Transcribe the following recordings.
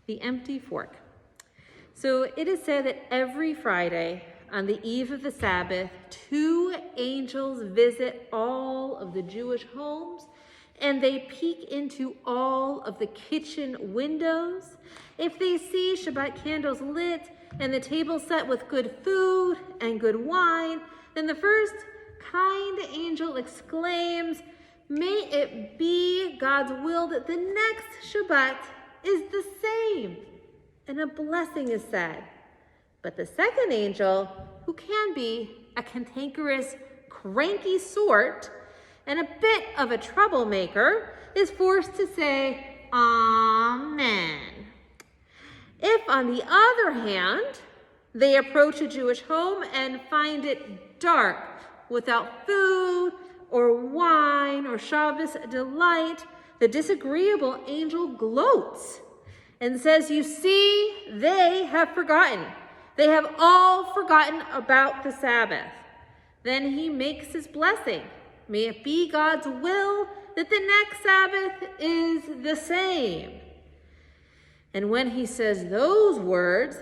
The empty fork. So it is said that every Friday on the eve of the Sabbath, 2 angels visit all of the Jewish homes, and they peek into all of the kitchen windows. If they see Shabbat candles lit and the table set with good food and good wine, then the first kind angel exclaims, "May it be God's will that the next Shabbat is the same," and a blessing is said. But the second angel, who can be a cantankerous, cranky sort and a bit of a troublemaker, is forced to say, "Amen." If, on the other hand, they approach a Jewish home and find it dark, without food or wine or Shabbos delight, the disagreeable angel gloats and says, "You see, they have forgotten. They have all forgotten about the Sabbath." Then he makes his blessing. May it be God's will that the next Sabbath is the same. And when he says those words,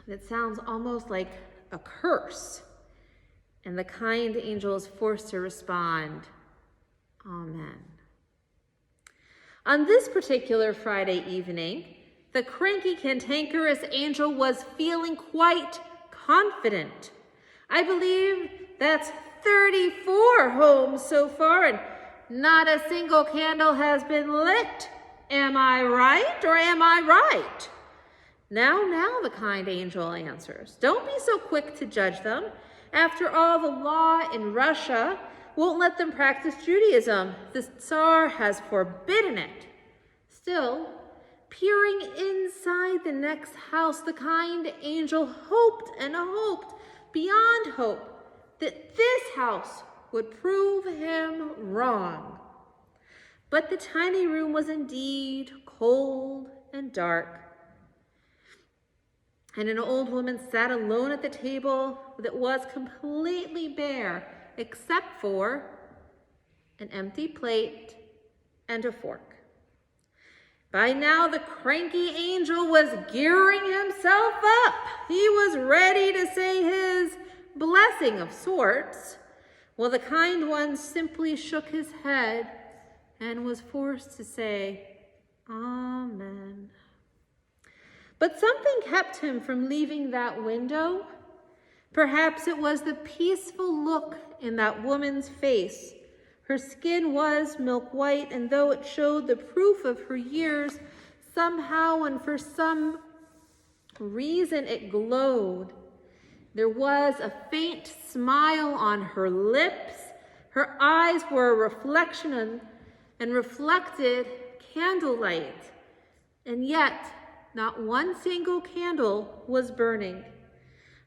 it sounds almost like a curse. And the kind angel is forced to respond, "Amen." On this particular Friday evening, the cranky, cantankerous angel was feeling quite confident. I believe that's 34 homes so far, and not a single candle has been lit. Am I right, or am I right? Now, the kind angel answers. Don't be so quick to judge them. After all, the law in Russia won't let them practice Judaism. The Tsar has forbidden it. Still, peering inside the next house, the kind angel hoped and hoped beyond hope that this house would prove him wrong. But the tiny room was indeed cold and dark, and an old woman sat alone at the table that was completely bare except for an empty plate and a fork. By now, the cranky angel was gearing himself up. He was ready to say his blessing of sorts. Well, the kind one simply shook his head and was forced to say, "Amen." But something kept him from leaving that window. Perhaps it was the peaceful look in that woman's face. Her skin was milk white, and though it showed the proof of her years, somehow and for some reason it glowed. There was a faint smile on her lips. Her eyes were a reflection and reflected candlelight, and yet not one single candle was burning.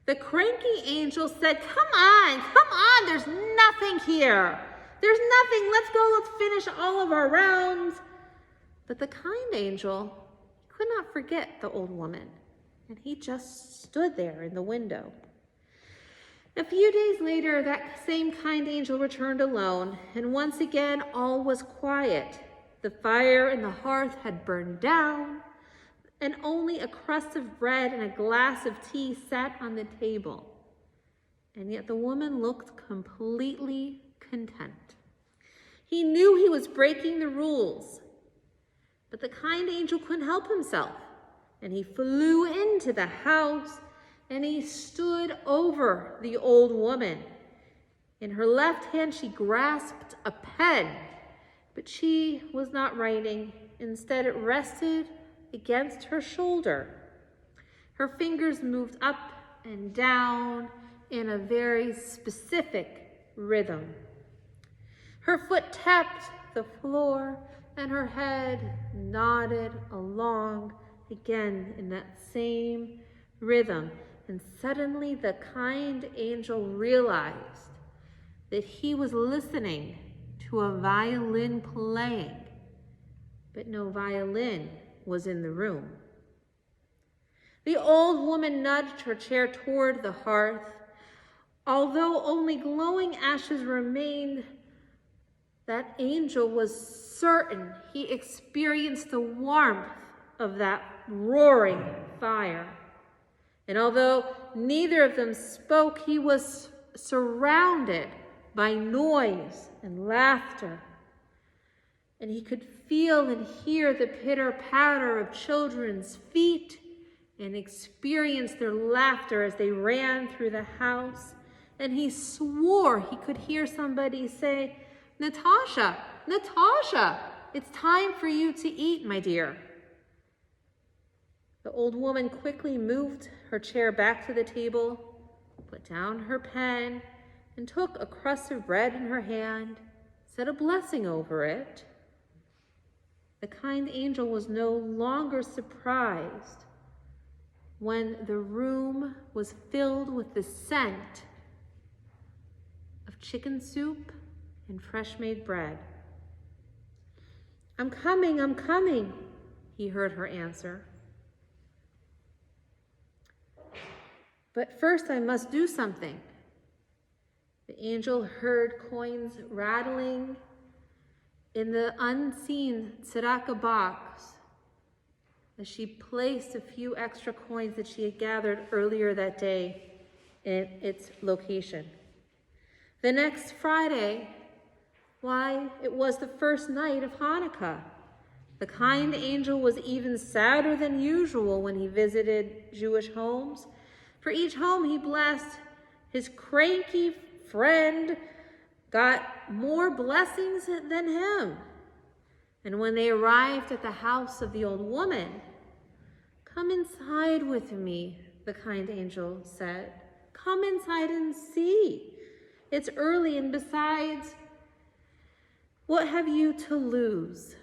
The cranky angel said, come on, there's nothing here. There's nothing, let's finish all of our rounds." But the kind angel could not forget the old woman, and he just stood there in the window. A few days later, that same kind angel returned alone, and once again all was quiet. The fire in the hearth had burned down, and only a crust of bread and a glass of tea sat on the table. And yet the woman looked completely content. He knew he was breaking the rules, but the kind angel couldn't help himself, and he flew into the house, and he stood over the old woman. In her left hand, she grasped a pen, but she was not writing. Instead, it rested against her shoulder. Her fingers moved up and down in a very specific rhythm. Her foot tapped the floor, and her head nodded along again in that same rhythm. And suddenly the kind angel realized that he was listening to a violin playing, but no violin was in the room. The old woman nudged her chair toward the hearth. Although only glowing ashes remained, that angel was certain he experienced the warmth of that roaring fire. And although neither of them spoke, he was surrounded by noise and laughter. And he could feel and hear the pitter-patter of children's feet and experience their laughter as they ran through the house. And he swore he could hear somebody say, "Natasha, Natasha, it's time for you to eat, my dear." The old woman quickly moved her chair back to the table, put down her pen, and took a crust of bread in her hand, said a blessing over it. The kind angel was no longer surprised when the room was filled with the scent of chicken soup and fresh-made bread. I'm coming," he heard her answer. "But first I must do something." The angel heard coins rattling in the unseen tzedakah box as she placed a few extra coins that she had gathered earlier that day in its location. The next Friday, it was the first night of Hanukkah. The kind angel was even sadder than usual when he visited Jewish homes. For each home he blessed, his cranky friend got more blessings than him. And when they arrived at the house of the old woman, "Come inside with me," the kind angel said. "Come inside and see. It's early, and besides, what have you to lose?"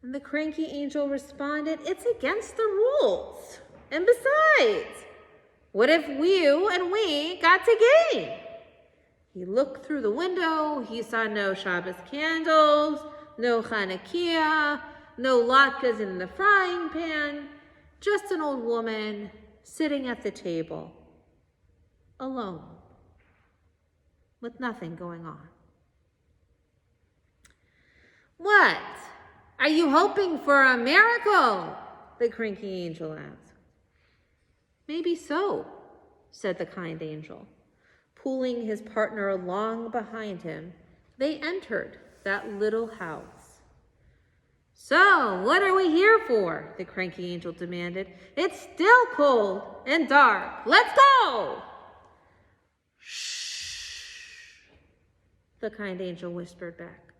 And the cranky angel responded, "It's against the rules. And besides, what if you and we got to gain?" He looked through the window. He saw no Shabbos candles, no Hanukkah, no latkes in the frying pan, just an old woman sitting at the table, alone, with nothing going on. "What? Are you hoping for a miracle?" the cranky angel asked. "Maybe so," said the kind angel. Pulling his partner along behind him, they entered that little house. "So, what are we here for?" the cranky angel demanded. "It's still cold and dark. Let's go!" "Shh," the kind angel whispered back.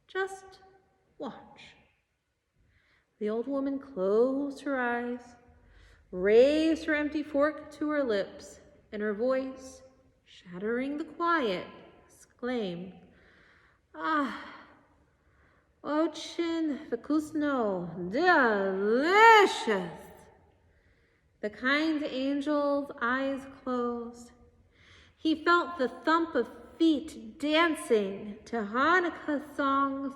"Just watch." The old woman closed her eyes, raised her empty fork to her lips, and her voice, shattering the quiet, exclaimed, "Очень вкусно, delicious." The kind angel's eyes closed. He felt the thump of feet dancing to Hanukkah songs.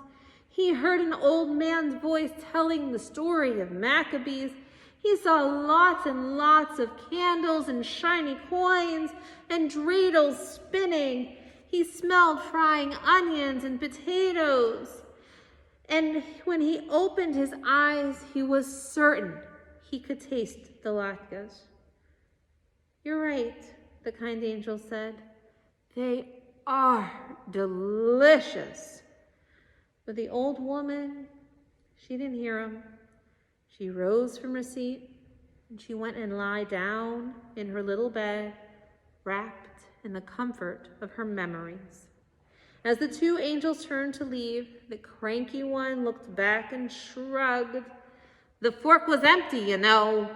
He heard an old man's voice telling the story of Maccabees. He saw lots and lots of candles and shiny coins and dreidels spinning. He smelled frying onions and potatoes. And when he opened his eyes, he was certain he could taste the latkes. "You're right," the kind angel said. "They are delicious." But the old woman, she didn't hear him. She rose from her seat and she went and lay down in her little bed, wrapped in the comfort of her memories. As the two angels turned to leave, the cranky one looked back and shrugged. "The fork was empty, you know."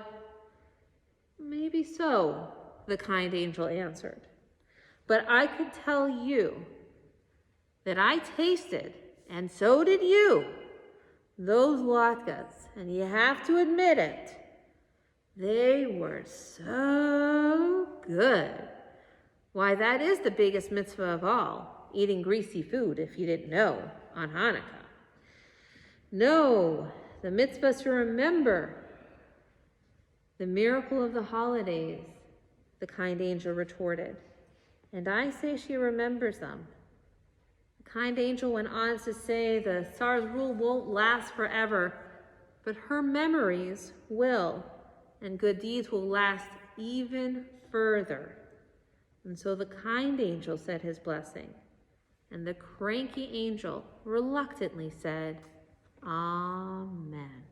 "Maybe so," the kind angel answered. "But I could tell you that I tasted, and so did you, those latkes, and you have to admit it, they were so good. Why, that is the biggest mitzvah of all, eating greasy food, if you didn't know, on Hanukkah. No, the mitzvah is to remember the miracle of the holidays," the kind angel retorted. "And I say she remembers them." The kind angel went on to say the Tsar's rule won't last forever, but her memories will, and good deeds will last even further. And so the kind angel said his blessing, and the cranky angel reluctantly said, Amen.